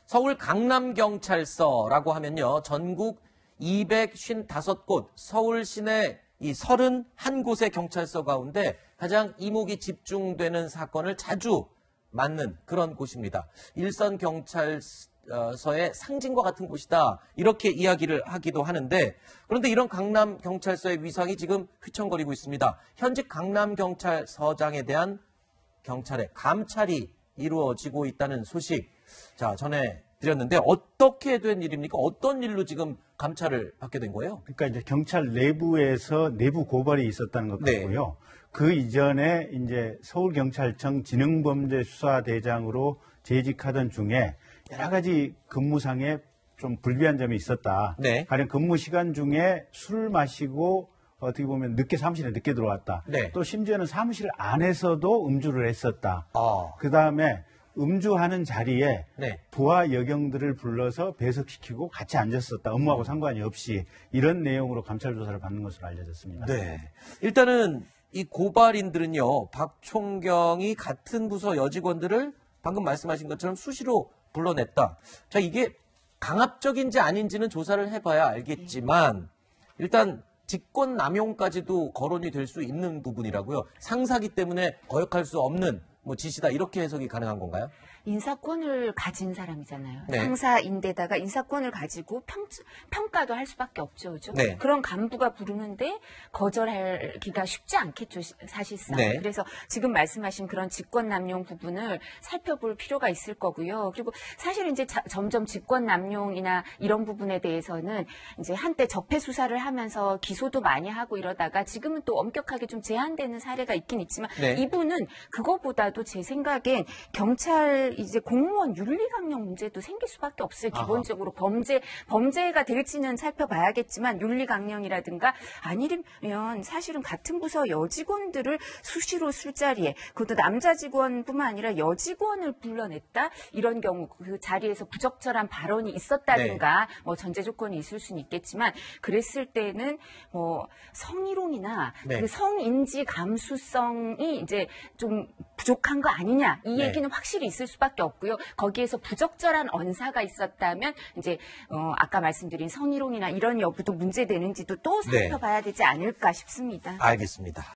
서울 강남경찰서라고 하면요. 전국 255곳, 서울 시내 이 31곳의 경찰서 가운데 가장 이목이 집중되는 사건을 자주 맡는 그런 곳입니다. 일선 경찰서의 상징과 같은 곳이다. 이렇게 이야기를 하기도 하는데, 그런데 이런 강남경찰서의 위상이 지금 휘청거리고 있습니다. 현직 강남경찰서장에 대한 경찰의 감찰이 이루어지고 있다는 소식 자 전해드렸는데, 어떻게 된 일입니까? 어떤 일로 지금 감찰을 받게 된 거예요? 그러니까 이제 경찰 내부에서 내부 고발이 있었다는 것 같고요. 네. 그 이전에 이제 서울경찰청 지능범죄수사대장으로 재직하던 중에 여러 가지 근무상에 좀 불비한 점이 있었다. 네. 가령 근무 시간 중에 술을 마시고 어떻게 보면 사무실에 늦게 들어왔다. 네. 또 심지어는 사무실 안에서도 음주를 했었다. 아. 그다음에 음주하는 자리에 네. 부하 여경들을 불러서 배석시키고 같이 앉았었다. 업무하고 상관이 없이 이런 내용으로 감찰 조사를 받는 것으로 알려졌습니다. 네. 일단은 이 고발인들은요, 박총경이 같은 부서 여직원들을 방금 말씀하신 것처럼 수시로 불러냈다. 자, 이게 강압적인지 아닌지는 조사를 해봐야 알겠지만, 일단 직권 남용까지도 거론이 될 수 있는 부분이라고요. 상사기 때문에 거역할 수 없는 지시다, 이렇게 해석이 가능한 건가요? 인사권을 가진 사람이잖아요. 네. 상사인데다가 인사권을 가지고 평가도 할 수밖에 없죠. 그죠? 네. 그런 간부가 부르는데 거절하기가 쉽지 않겠죠, 사실상. 네. 그래서 지금 말씀하신 그런 직권남용 부분을 살펴볼 필요가 있을 거고요. 그리고 사실 이제 점점 직권남용이나 이런 부분에 대해서는 이제 한때 적폐 수사를 하면서 기소도 많이 하고 이러다가 지금은 또 엄격하게 좀 제한되는 사례가 있긴 있지만, 네. 이분은 그거보다도 제 생각엔 경찰 이제 공무원 윤리 강령 문제도 생길 수밖에 없어요. 기본적으로 범죄가 될지는 살펴봐야겠지만, 윤리 강령이라든가 아니면 사실은 같은 부서 여직원들을 수시로 술자리에, 그것도 남자 직원뿐만 아니라 여직원을 불러냈다, 이런 경우 그 자리에서 부적절한 발언이 있었다든가 뭐 전제 조건이 있을 수는 있겠지만, 그랬을 때는 뭐 성희롱이나 네. 그 성인지 감수성이 이제 좀 부족한 거 아니냐, 이 네. 얘기는 확실히 있을 수밖에 없고요. 거기에서 부적절한 언사가 있었다면 이제 아까 말씀드린 성희롱이나 이런 여부도 문제되는지도 또 살펴봐야 되지 않을까 싶습니다. 알겠습니다.